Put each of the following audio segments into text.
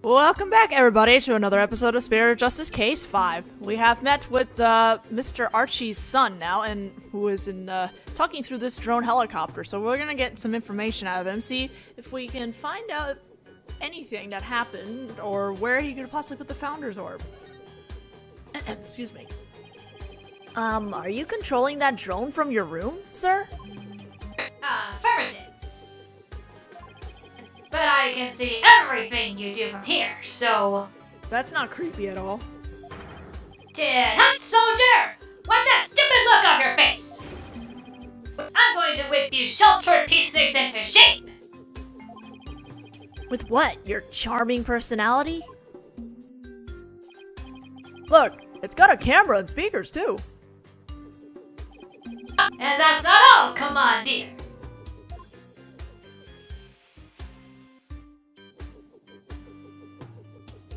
Welcome back, everybody, to another episode of Spirit Justice Case 5. We have met with Mr. Archie's son now, and who is talking through this drone helicopter. So we're gonna get some information out of him, see if we can find out anything that happened, or where he could possibly put the Founder's Orb. Excuse me. Are you controlling that drone from your room, sir? Affirmative. But I can see everything you do from here, so... That's not creepy at all. Hunt soldier! Wipe that stupid look off your face! I'm going to whip you sheltered pieces into shape! With what? Your charming personality? Look, it's got a camera and speakers, too. And that's not all, Commandeer!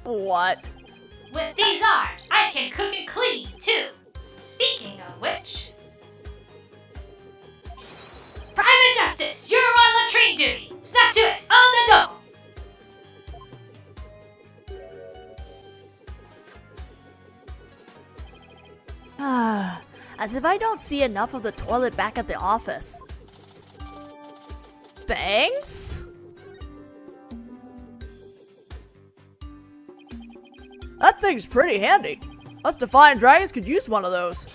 What? With these arms, I can cook and clean, too. Speaking of which... Private Justice, you're on latrine duty! Snap to it, on the double! As if I don't see enough of the toilet back at the office. Banks? That thing's pretty handy. Us Defiant Dragons could use one of those.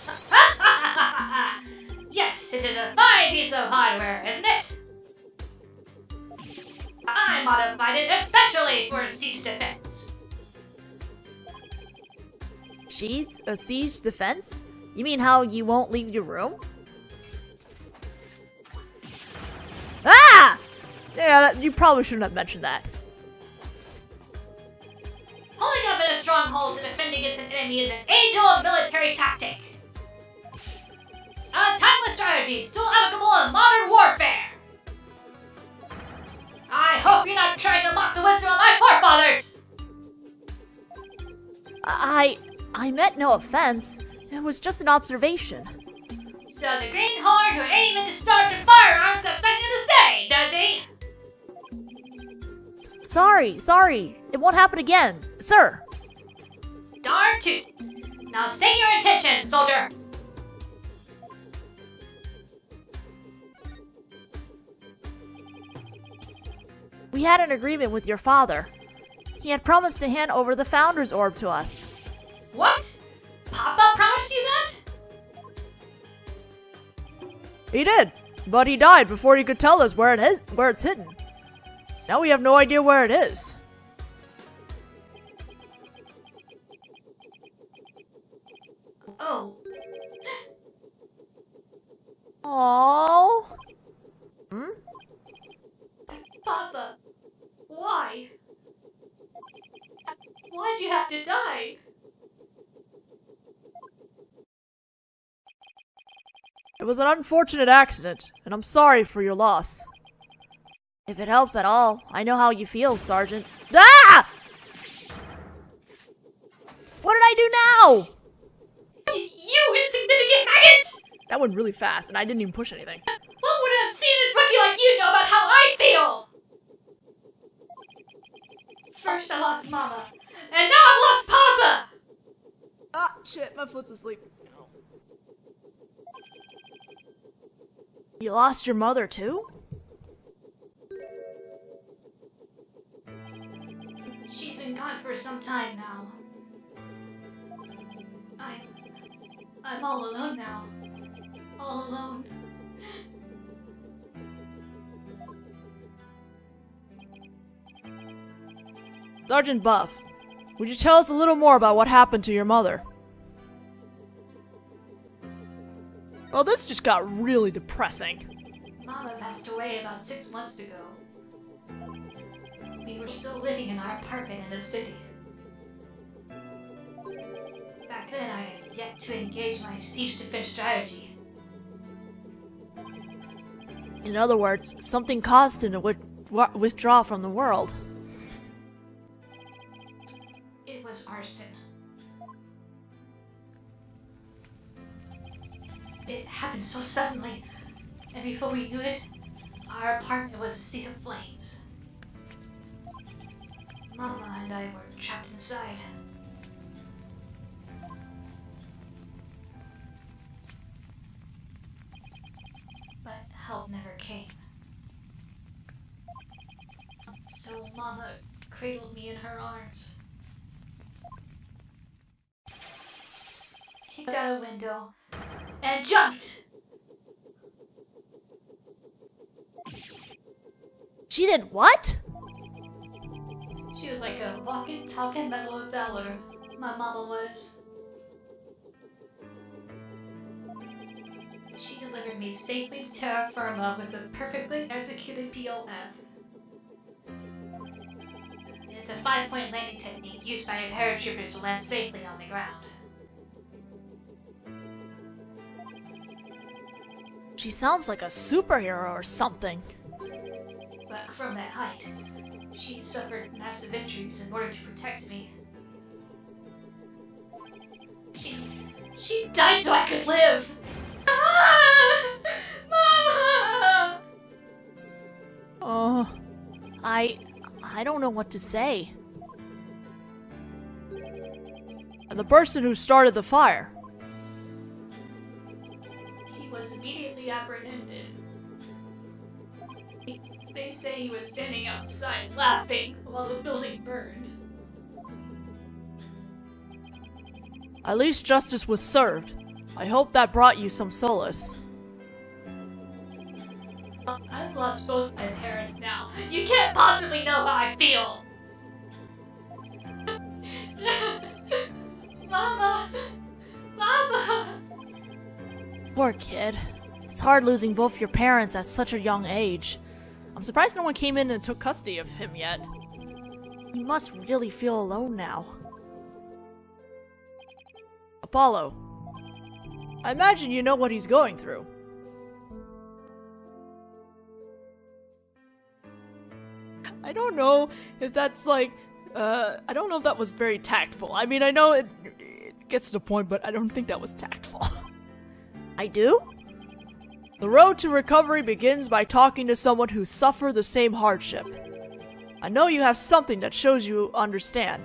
Yes, it is a fine piece of hardware, isn't it? I modified it especially for siege defense. Siege defense? You mean how you won't leave your room? Ah! Yeah, you probably shouldn't have mentioned that. Holding up in a stronghold to defend against an enemy is an age-old military tactic. A timeless strategy still applicable in modern warfare. I hope you're not trying to mock the wisdom of my forefathers. I meant no offense. It was just an observation. So the greenhorn who ain't even started firearms got something to say, does he? Sorry. It won't happen again, sir. Darn tooth. Now state your intentions, soldier. We had an agreement with your father. He had promised to hand over the Founder's Orb to us. What? Papa promised you that? He did, but he died before he could tell us where it's hidden. Now we have no idea where it is. Oh. Aww. Papa, why? Why'd you have to die? It was an unfortunate accident, and I'm sorry for your loss. If it helps at all, I know how you feel, Sergeant. Ah! What did I do now? You insignificant maggot! That went really fast, and I didn't even push anything. What would a seasoned rookie like you know about how I feel? First I lost Mama, and now I've lost Papa! Ah, shit, my foot's asleep. You lost your mother, too? She's been gone for some time now. I'm all alone now. All alone. Sergeant Buff, would you tell us a little more about what happened to your mother? Well, this just got really depressing. Mama passed away about 6 months ago. We were still living in our apartment in the city. Back then, I had yet to engage my siege defense strategy. In other words, something caused him to withdraw from the world. It was arson. It happened so suddenly, and before we knew it, our apartment was a sea of flames. Mama and I were trapped inside. But help never came. So Mama cradled me in her arms. Kicked out a window and jumped! She did what? She was like a walking, talking medal of valor. My mama was. She delivered me safely to terra firma with a perfectly executed POF. It's a 5-point landing technique used by paratroopers to land safely on the ground. She sounds like a superhero or something. But from that height, she suffered massive injuries in order to protect me. She died so I could live! Mama! I don't know what to say. And the person who started the fire. He was immediately apprehended. They say he was standing outside laughing while the building burned. At least justice was served. I hope that brought you some solace. I've lost both my parents now. You can't possibly know how I feel! Mama! Mama! Poor kid. It's hard losing both your parents at such a young age. I'm surprised no one came in and took custody of him yet. He must really feel alone now. Apollo. I imagine you know what he's going through. I don't know if that's like, I don't know if that was very tactful. I mean, I know it gets to the point, but I don't think that was tactful. I do? The road to recovery begins by talking to someone who suffered the same hardship. I know you have something that shows you understand.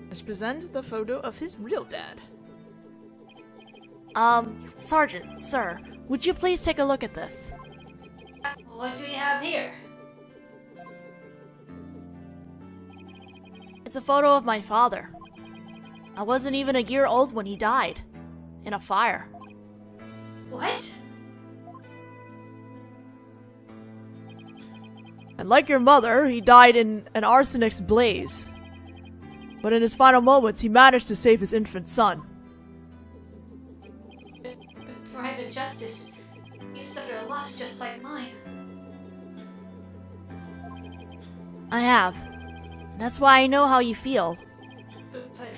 Let's present the photo of his real dad. Sergeant, sir, would you please take a look at this? What do we have here? It's a photo of my father. I wasn't even a year old when he died. In a fire. What? And like your mother, he died in an arsenic's blaze. But in his final moments, he managed to save his infant son. Private Justice, you suffered a loss just like mine. I have. That's why I know how you feel. But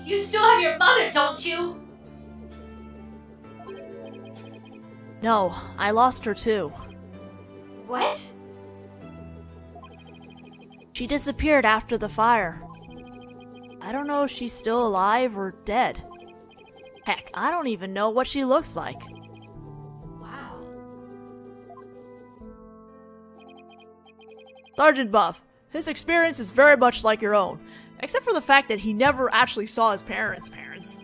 you still have your mother, don't you? No, I lost her too. What? She disappeared after the fire. I don't know if she's still alive or dead. Heck, I don't even know what she looks like. Wow. Sergeant Buff, his experience is very much like your own, except for the fact that he never actually saw his parents' parents.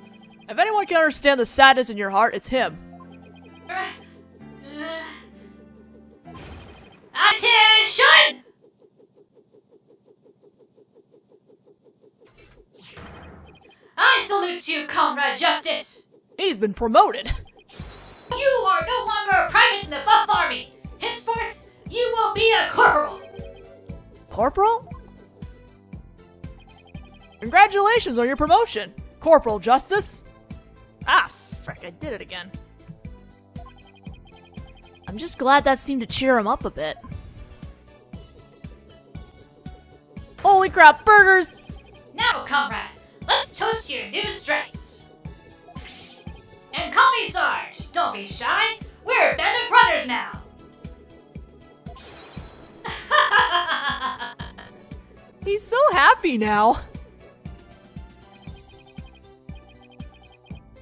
If anyone can understand the sadness in your heart, it's him. Attention! I salute you, Comrade Justice! He's been promoted. You are no longer a private in the Buff Army! Henceforth, you will be a corporal! Corporal? Congratulations on your promotion, Corporal Justice! Ah, frick, I did it again. I'm just glad that seemed to cheer him up a bit. Holy crap, burgers! Now, comrade, let's toast your new stripes. And call me Sarge. Don't be shy. We're a band of brothers now. He's so happy now.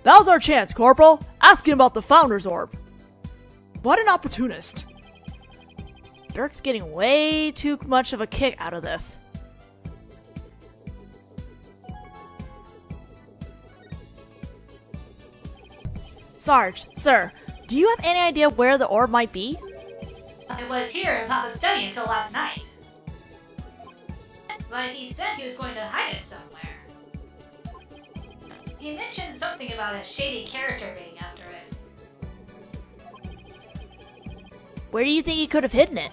Now's our chance, Corporal. Ask him about the Founder's Orb. What an opportunist. Dirk's getting way too much of a kick out of this. Sarge, sir, do you have any idea where the orb might be? I was here in Papa's study until last night. But he said he was going to hide it somewhere. He mentioned something about a shady character being after it. Where do you think he could have hidden it?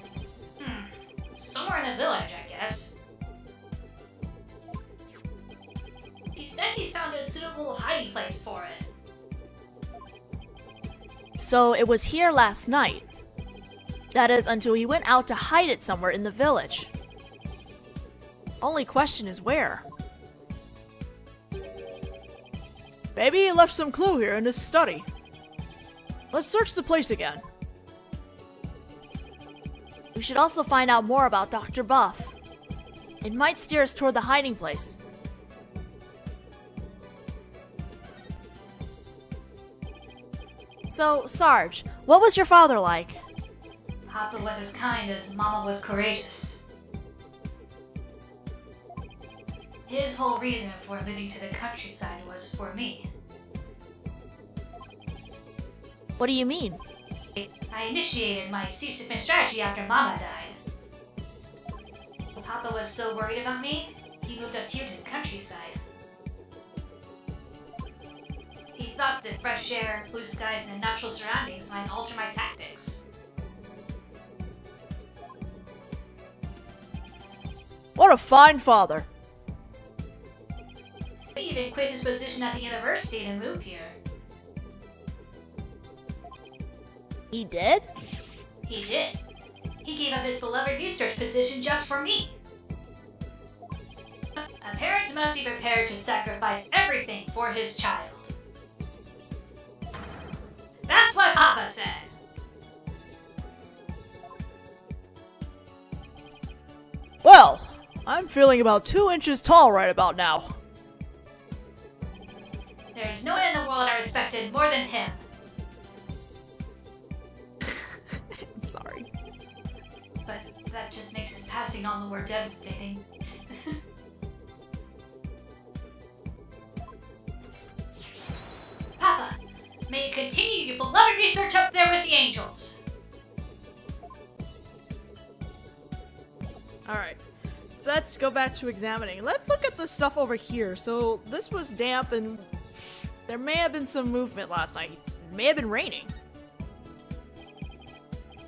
Somewhere in the village, I guess. He said he found a suitable hiding place for it. So it was here last night. That is, until he went out to hide it somewhere in the village. Only question is where. Maybe he left some clue here in his study. Let's search the place again. We should also find out more about Dr. Buff. It might steer us toward the hiding place. So, Sarge, what was your father like? Papa was as kind as Mama was courageous. His whole reason for moving to the countryside was for me. What do you mean? I initiated my siege defense strategy after Mama died. Papa was so worried about me, he moved us here to the countryside. He thought that fresh air, blue skies, and natural surroundings might alter my tactics. What a fine father. He even quit his position at the university to move here. He did? He did. He gave up his beloved research position just for me. A parent must be prepared to sacrifice everything for his child. That's what Papa said. Well, I'm feeling about 2 inches tall right about now. There's no one in the world I respected more than him. Sorry. But that just makes his passing on the more devastating. Papa, may you continue your beloved research up there with the angels. Alright, so let's go back to examining. Let's look at the stuff over here. So this was damp and there may have been some movement last night. It may have been raining.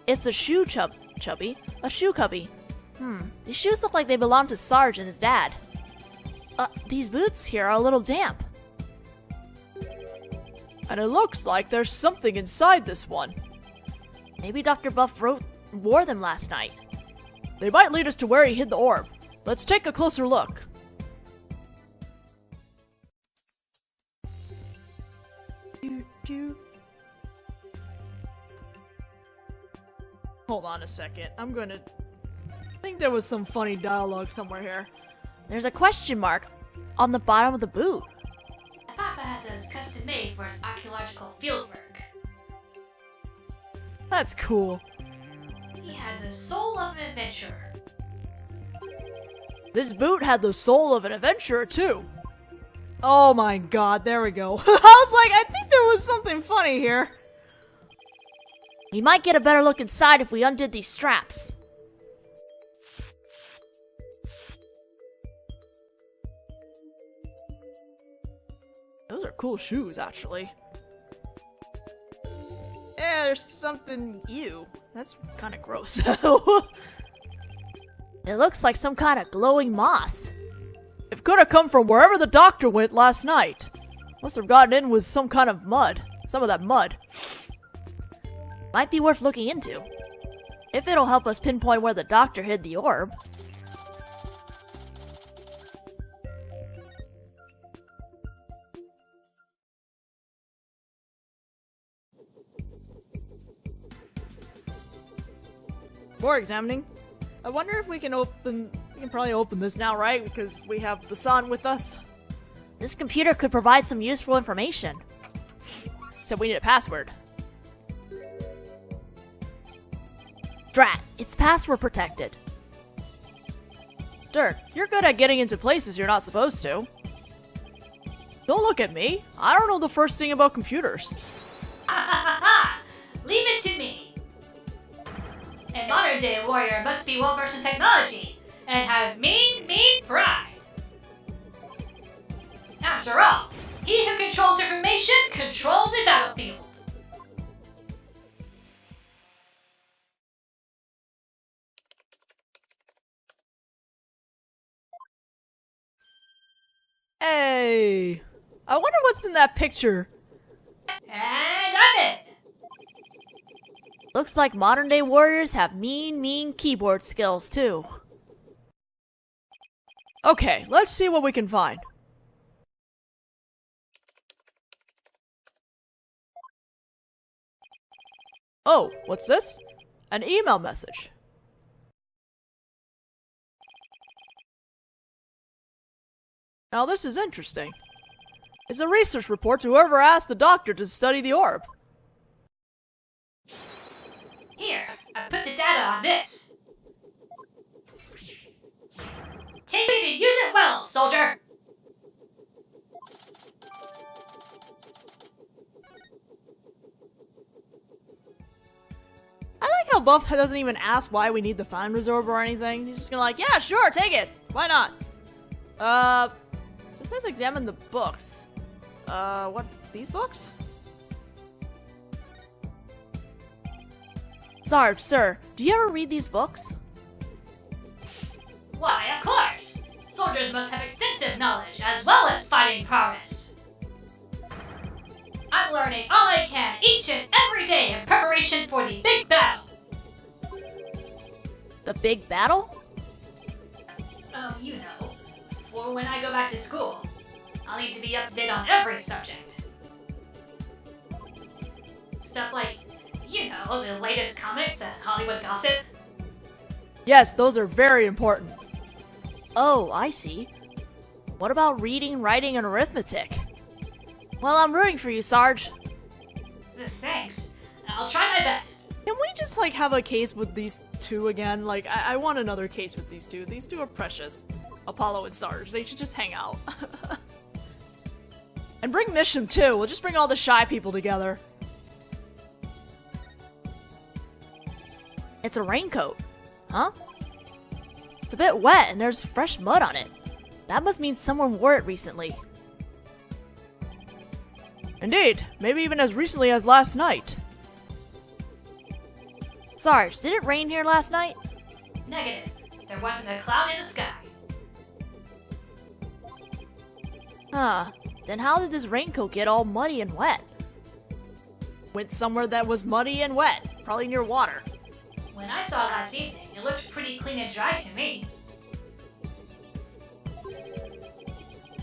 It's a shoe chubby. A shoe cubby. These shoes look like they belong to Sarge and his dad. These boots here are a little damp. And it looks like there's something inside this one. Maybe Dr. Buff wore them last night. They might lead us to where he hid the orb. Let's take a closer look. Hold on a second. I think there was some funny dialogue somewhere here. There's a question mark on the bottom of the boot. Papa had this custom made for his archaeological fieldwork. That's cool. He had the soul of an adventurer. This boot had the soul of an adventurer too. Oh my god, there we go. I was like, I think there was something funny here. We might get a better look inside if we undid these straps. Those are cool shoes, actually. Yeah, there's something... Ew. That's kind of gross. It looks like some kind of glowing moss. It could have come from wherever the doctor went last night. Must have gotten in with some kind of mud. Some of that mud. Might be worth looking into. If it'll help us pinpoint where the doctor hid the orb. More examining. I wonder if we can probably open this now, right? Because we have the sun with us. This computer could provide some useful information. Except we need a password. Drat, it's password protected. Dirk, you're good at getting into places you're not supposed to. Don't look at me. I don't know the first thing about computers. Ha ha ha ha! Leave it to me. A modern-day warrior must be well-versed in technology and have mean pride. After all, he who controls information controls the battlefield. Hey, I wonder what's in that picture. And I'm in. Looks like modern day warriors have mean keyboard skills too. Okay, let's see what we can find. Oh, what's this? An email message. Now this is interesting. It's a research report to whoever asked the doctor to study the orb. Here, I put the data on this. Take it and use it well, soldier. I like how Buff doesn't even ask why we need the Founder's Orb or anything. He's just gonna like, yeah, sure, take it. Why not? This says examine the books. What? These books? Sarge, sir, do you ever read these books? Why, of course. Soldiers must have extensive knowledge as well as fighting prowess. I'm learning all I can each and every day in preparation for the big battle. The big battle? Oh, you know, for when I go back to school. I'll need to be up to date on every subject. Stuff like, you know, the latest comics and Hollywood gossip. Yes, those are very important. Oh, I see. What about reading, writing, and arithmetic? Well, I'm rooting for you, Sarge. Thanks. I'll try my best. Can we just, like, have a case with these two again? Like, I want another case with these two. These two are precious. Apollo and Sarge. They should just hang out. And bring Misham, too. We'll just bring all the shy people together. It's a raincoat. Huh? It's a bit wet and there's fresh mud on it. That must mean someone wore it recently. Indeed. Maybe even as recently as last night. Sarge, did it rain here last night? Negative. There wasn't a cloud in the sky. Huh. Then how did this raincoat get all muddy and wet? Went somewhere that was muddy and wet. Probably near water. When I saw it last evening, it looked pretty clean and dry to me.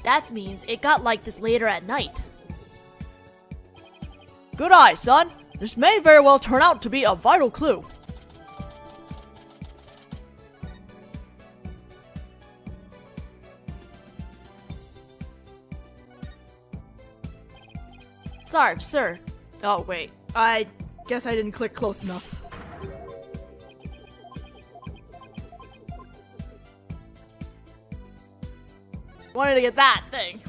That means it got like this later at night. Good eye, son. This may very well turn out to be a vital clue. Sarge, sir. Oh, wait. I guess I didn't click close enough. Wanted to get that thing.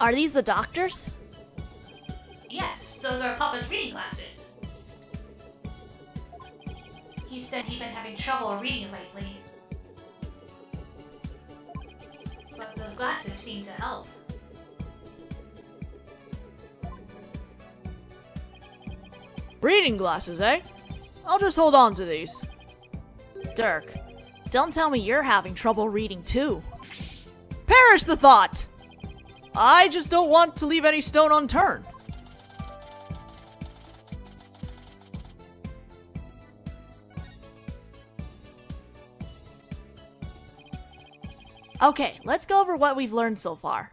Are these the doctors? Yes, those are Papa's reading glasses. He said he'd been having trouble reading lately. But those glasses seem to help. Reading glasses, eh? I'll just hold on to these. Dirk, don't tell me you're having trouble reading too. Perish the thought! I just don't want to leave any stone unturned. Okay, let's go over what we've learned so far.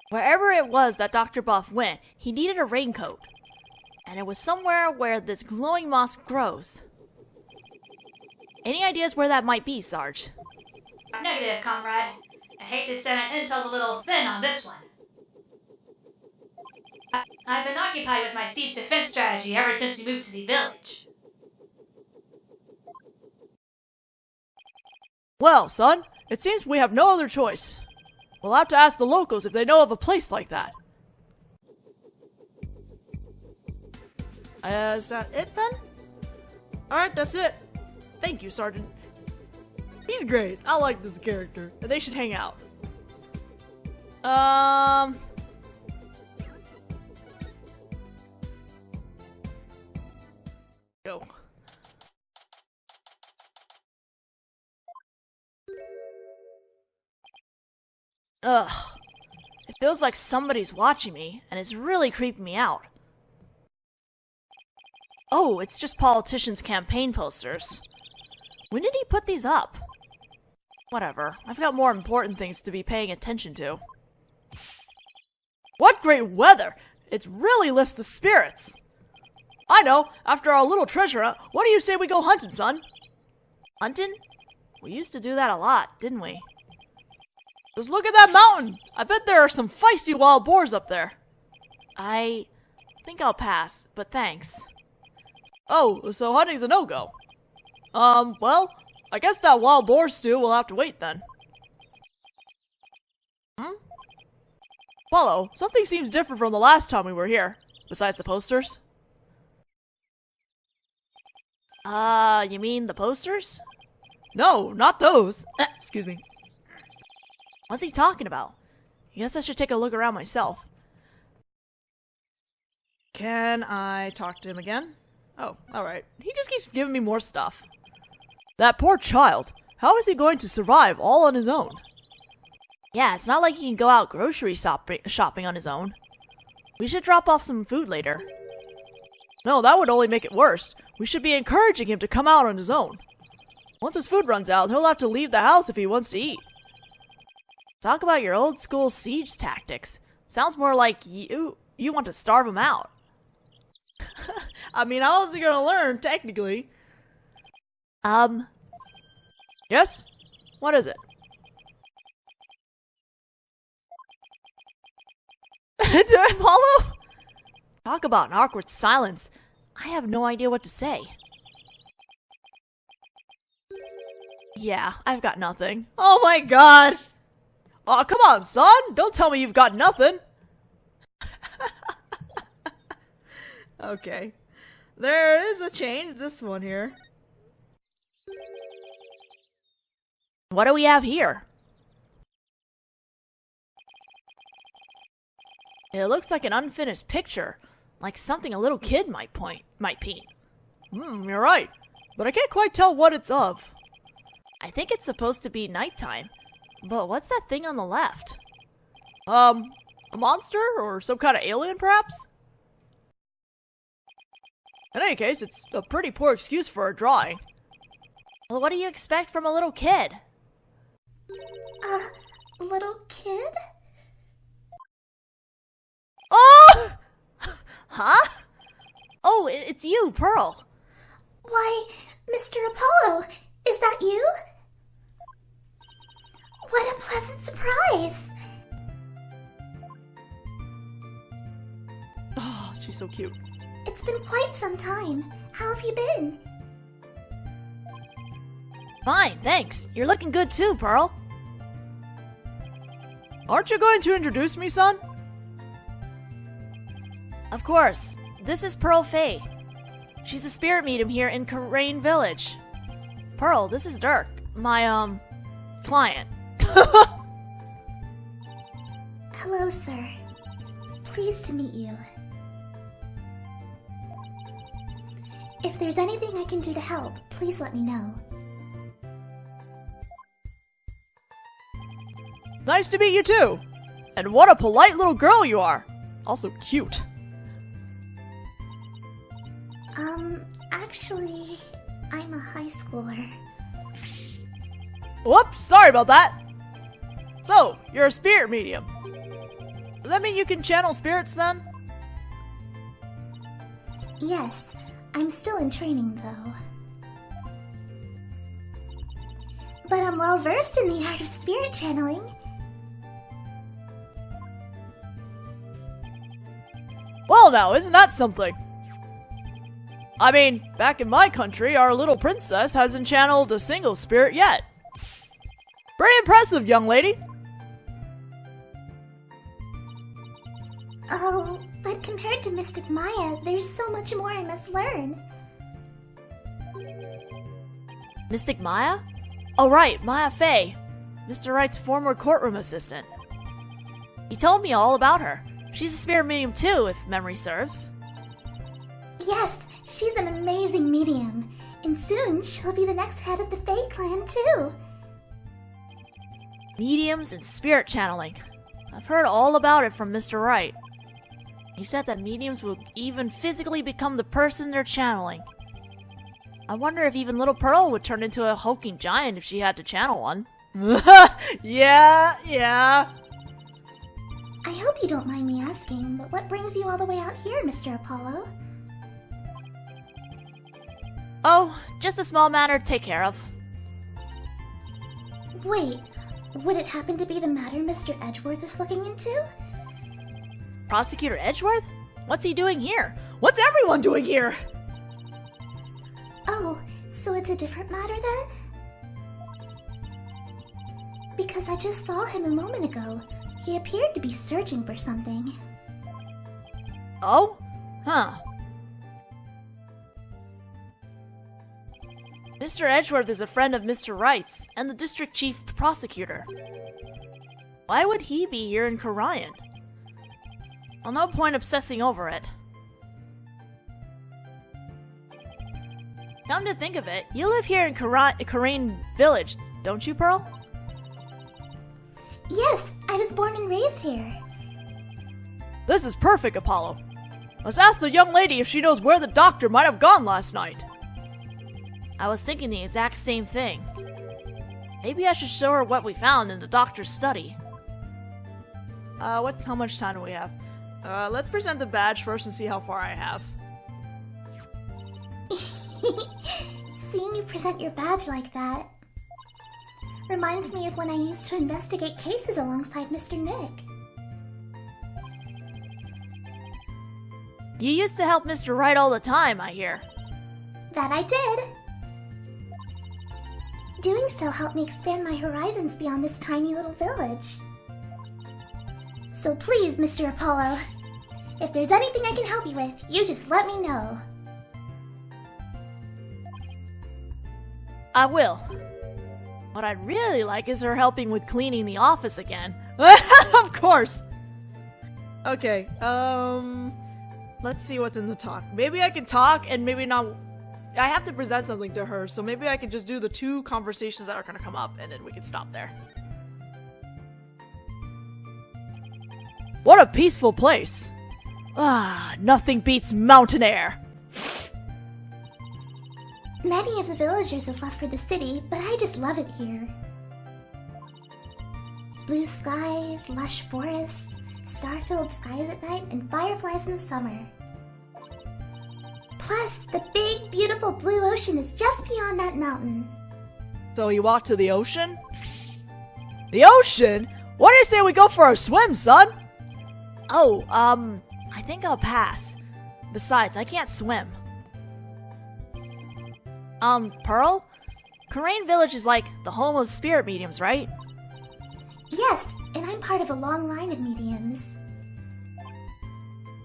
Wherever it was that Dr. Buff went, he needed a raincoat. And it was somewhere where this glowing moss grows. Any ideas where that might be, Sarge? Negative, comrade. I hate to say my intel's a little thin on this one. I've been occupied with my siege defense strategy ever since we moved to the village. Well, son, it seems we have no other choice. We'll have to ask the locals if they know of a place like that. Is that it then? Alright, that's it. Thank you, Sergeant. He's great. I like this character. They should hang out. Go. Ugh. It feels like somebody's watching me, and it's really creeping me out. Oh, it's just politicians' campaign posters. When did he put these up? Whatever. I've got more important things to be paying attention to. What great weather! It really lifts the spirits! I know, after our little treasure hunt, what do you say we go hunting, son? Hunting? We used to do that a lot, didn't we? Just look at that mountain! I bet there are some feisty wild boars up there. I think I'll pass, but thanks. Oh, so hunting's a no-go. Well, I guess that wild boar stew will have to wait then. Apollo, something seems different from the last time we were here, besides the posters. You mean the posters? No, not those. Excuse me. What's he talking about? I guess I should take a look around myself. Can I talk to him again? Oh, alright. He just keeps giving me more stuff. That poor child. How is he going to survive all on his own? Yeah, it's not like he can go out grocery shopping on his own. We should drop off some food later. No, that would only make it worse. We should be encouraging him to come out on his own. Once his food runs out, he'll have to leave the house if he wants to eat. Talk about your old school siege tactics. Sounds more like you want to starve him out. I mean, how is he gonna learn, technically? Yes? What is it? Did I follow? Talk about an awkward silence. I have no idea what to say. Yeah, I've got nothing. Oh my god! Aw, come on, son! Don't tell me you've got nothing! Okay. There is a change, this one here. What do we have here? It looks like an unfinished picture, like something a little kid might paint. You're right, but I can't quite tell what it's of. I think it's supposed to be nighttime, but what's that thing on the left? A monster or some kind of alien, perhaps? In any case, it's a pretty poor excuse for a drawing. Well, what do you expect from a little kid? Little kid? Oh! Huh? Oh, it's you, Pearl. Why, Mr. Apollo, is that you? What a pleasant surprise! Oh, she's so cute. It's been quite some time. How have you been? Fine, thanks. You're looking good too, Pearl. Aren't you going to introduce me, son? Of course. This is Pearl Faye. She's a spirit medium here in Khurain village. Pearl, this is Dirk, my, client. Hello, sir. Pleased to meet you. If there's anything I can do to help, please let me know. Nice to meet you too. And what a polite little girl you are. Also cute. Actually, I'm a high schooler. Whoops, sorry about that. So, you're a spirit medium. Does that mean you can channel spirits then? Yes, I'm still in training though. But I'm well versed in the art of spirit channeling. now, isn't that something? I mean, back in my country, our little princess hasn't channeled a single spirit yet. Pretty impressive, young lady. Oh, but compared to Mystic Maya, there's so much more I must learn. Mystic Maya? Oh right, Maya Fey, Mr. Wright's former courtroom assistant. He told me all about her. She's a spirit medium too, if memory serves. Yes, she's an amazing medium. And soon she'll be the next head of the Fey clan too. Mediums and spirit channeling. I've heard all about it from Mr. Wright. He said that mediums will even physically become the person they're channeling. I wonder if even little Pearl would turn into a hulking giant if she had to channel one. Yeah. I hope you don't mind me asking, but what brings you all the way out here, Mr. Apollo? Oh, just a small matter to take care of. Wait, would it happen to be the matter Mr. Edgeworth is looking into? Prosecutor Edgeworth? What's he doing here? What's everyone doing here? Oh, so it's a different matter then? Because I just saw him a moment ago. He appeared to be searching for something. Oh? Huh. Mr. Edgeworth is a friend of Mr. Wright's and the district chief prosecutor. Why would he be here in Khurain? Well, no point obsessing over it. Come to think of it, you live here in Khurain village, don't you, Pearl? Yes, I was born and raised here. This is perfect, Apollo. Let's ask the young lady if she knows where the doctor might have gone last night. I was thinking the exact same thing. Maybe I should show her what we found in the doctor's study. How much time do we have? Let's present the badge first and see how far I have. Seeing you present your badge like that reminds me of when I used to investigate cases alongside Mr. Nick. You used to help Mr. Wright all the time, I hear. That I did. Doing so helped me expand my horizons beyond this tiny little village. So please, Mr. Apollo, if there's anything I can help you with, you just let me know. I will. What I'd really like is her helping with cleaning the office again. Of course! Okay, let's see what's in the talk. Maybe I can talk and maybe not. I have to present something to her, so maybe I can just do the 2 conversations that are gonna come up and then we can stop there. What a peaceful place! Ah, nothing beats mountain air! Many of the villagers have left for the city, but I just love it here. Blue skies, lush forest, star-filled skies at night, and fireflies in the summer. Plus, the big, beautiful blue ocean is just beyond that mountain. So you walk to the ocean? The ocean? What do you say we go for a swim, son? Oh, I think I'll pass. Besides, I can't swim. Pearl? Khurain Village is like the home of spirit mediums, right? Yes, and I'm part of a long line of mediums.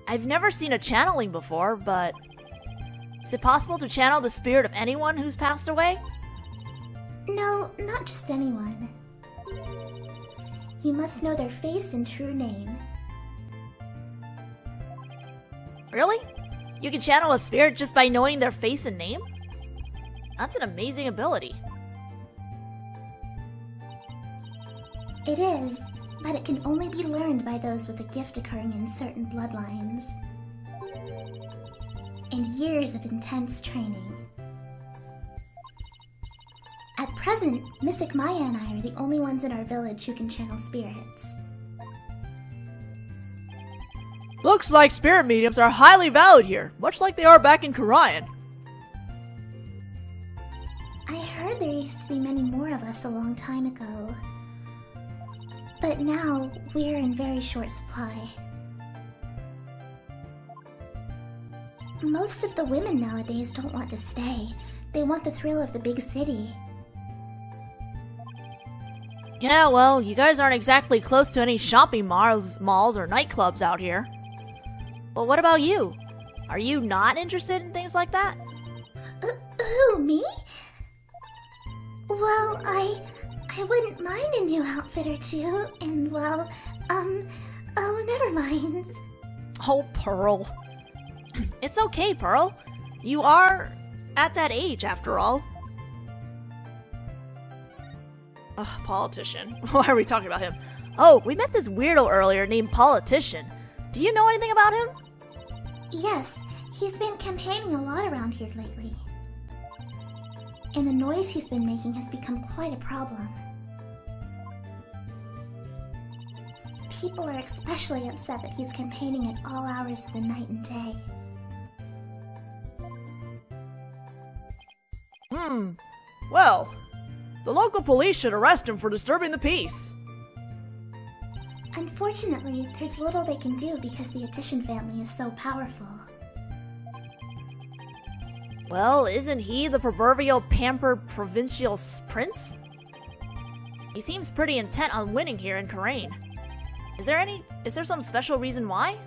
I've never seen a channeling before, but is it possible to channel the spirit of anyone who's passed away? No, not just anyone. You must know their face and true name. Really? You can channel a spirit just by knowing their face and name? That's an amazing ability. It is, but it can only be learned by those with a gift occurring in certain bloodlines. And years of intense training. At present, Mystic Maya and I are the only ones in our village who can channel spirits. Looks like spirit mediums are highly valued here, much like they are back in Khurain. I heard there used to be many more of us a long time ago. But now, we're in very short supply. most of the women nowadays don't want to stay. They want the thrill of the big city. Yeah, well, you guys aren't exactly close to any shopping malls or nightclubs out here. But what about you? Are you not interested in things like that? Who, me? Well, I wouldn't mind a new outfit or two, and well, oh, never mind. Oh, Pearl. It's okay, Pearl. You are at that age, after all. Ugh, politician. Why are we talking about him? Oh, we met this weirdo earlier named Politician. Do you know anything about him? Yes, he's been campaigning a lot around here lately. And the noise he's been making has become quite a problem. People are especially upset that he's campaigning at all hours of the night and day. Well, the local police should arrest him for disturbing the peace. Unfortunately, there's little they can do because the Attition family is so powerful. Well, isn't he the proverbial pampered provincial prince? He seems pretty intent on winning here in Khurain. Is there some special reason why?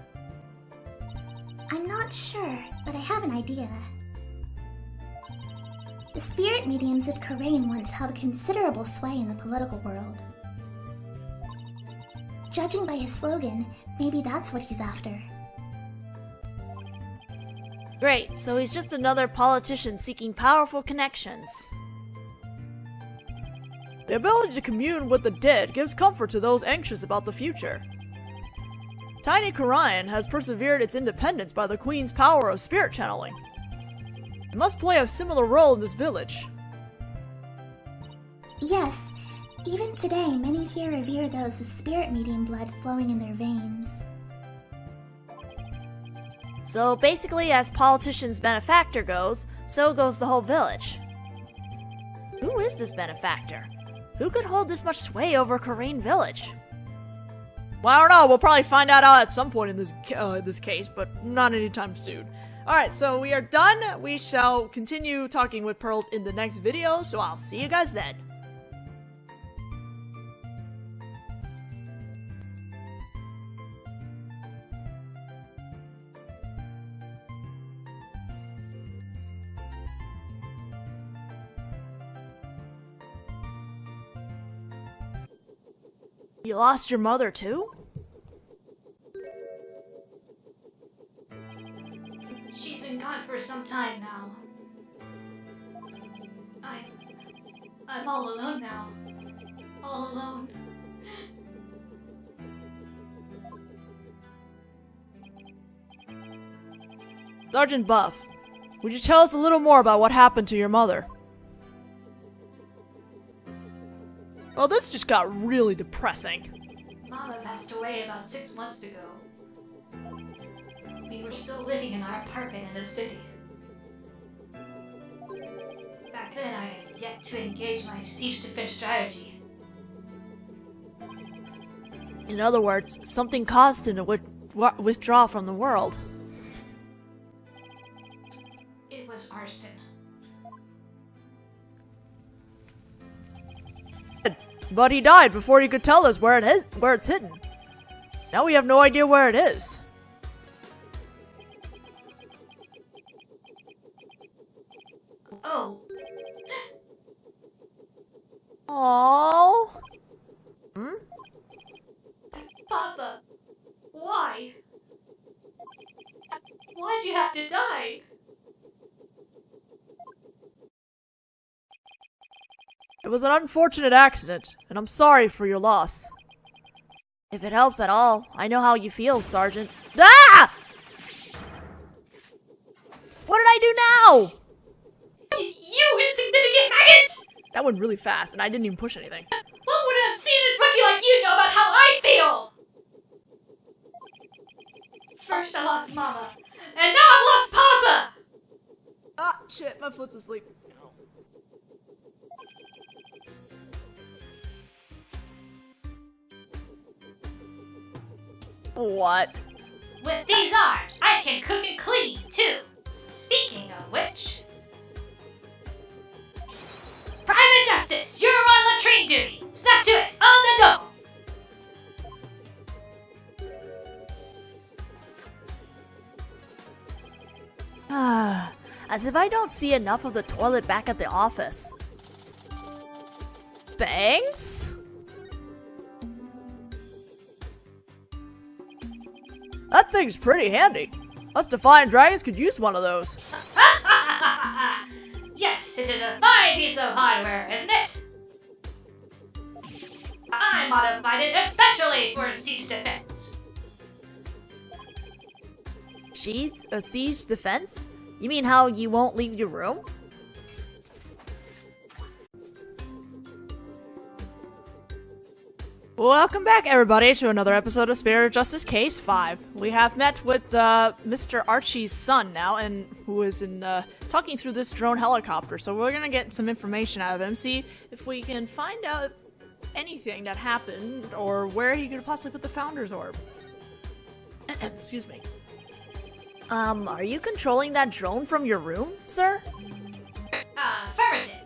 I'm not sure, but I have an idea. The spirit mediums of Khurain once held considerable sway in the political world. Judging by his slogan, maybe that's what he's after. Great, so he's just another politician seeking powerful connections. The ability to commune with the dead gives comfort to those anxious about the future. Tiny Khurain has persevered its independence by the Queen's power of spirit channeling. It must play a similar role in this village. Yes, even today many here revere those with spirit medium blood flowing in their veins. So basically, as Politician's benefactor goes, so goes the whole village. Who is this benefactor? Who could hold this much sway over Khurain village? Well, I don't know. We'll probably find out at some point in this case, but not anytime soon. Alright, so we are done. We shall continue talking with Pearls in the next video, so I'll see you guys then. You lost your mother too? She's been gone for some time now. I'm all alone now. All alone. Sergeant Buff, would you tell us a little more about what happened to your mother? Well, this just got really depressing. Mama passed away about 6 months ago. We were still living in our apartment in the city. Back then, I had yet to engage my siege defense strategy. In other words, something caused him to withdraw from the world. It was arson. But he died before he could tell us where it's hidden. Now we have no idea where it is. Oh. Aww. Papa, why? Why'd you have to die? It was an unfortunate accident, and I'm sorry for your loss. If it helps at all, I know how you feel, Sergeant. Ah! What did I do now? You insignificant maggot! That went really fast, and I didn't even push anything. What would a seasoned rookie like you know about how I feel? First I lost Mama, and now I've lost Papa! Ah, shit, my foot's asleep. What? With these arms, I can cook and clean, too. As if I don't see enough of the toilet back at the office. Thanks? That thing's pretty handy. Us Defiant Dragons could use one of those. Yes, it is a fine piece of hardware, isn't it? I modified it especially for siege defense. Siege defense? You mean how you won't leave your room? Welcome back, everybody, to another episode of Spirit Justice Case 5. We have met with Mr. Archie's son now, and who is talking through this drone helicopter. So we're gonna get some information out of him, see if we can find out anything that happened or where he could possibly put the Founder's Orb. Excuse me. Are you controlling that drone from your room, sir? Affirmative.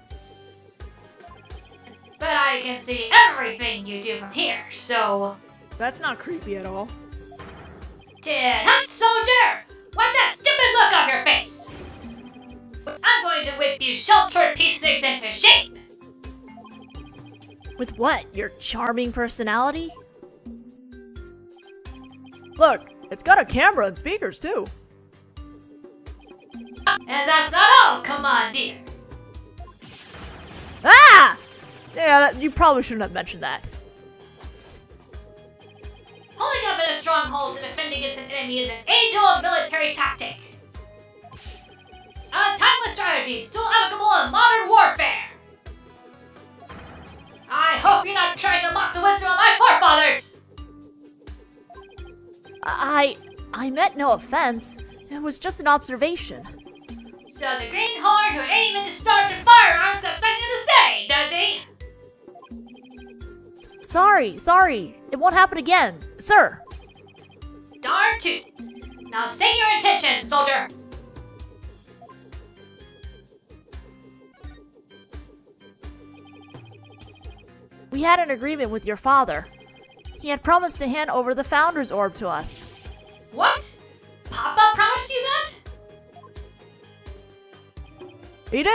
But I can see everything you do from here, so... That's not creepy at all. Tin Hut Soldier! Wipe that stupid look off your face! I'm going to whip you sheltered pieces into shape! With what? Your charming personality? Look, it's got a camera and speakers, too. And that's not all, Commandeer! Ah! Yeah, you probably shouldn't have mentioned that. Holding up in a stronghold to defend against an enemy is an age-old military tactic. A timeless strategy still applicable in modern warfare. I hope you're not trying to mock the wisdom of my forefathers! I meant no offense. It was just an observation. So the greenhorn who ain't even started firearms got something to say, does he? Sorry. It won't happen again, sir. Darn tooth. Now state your intentions, soldier. We had an agreement with your father. He had promised to hand over the Founder's Orb to us. What? Papa promised you that? He did.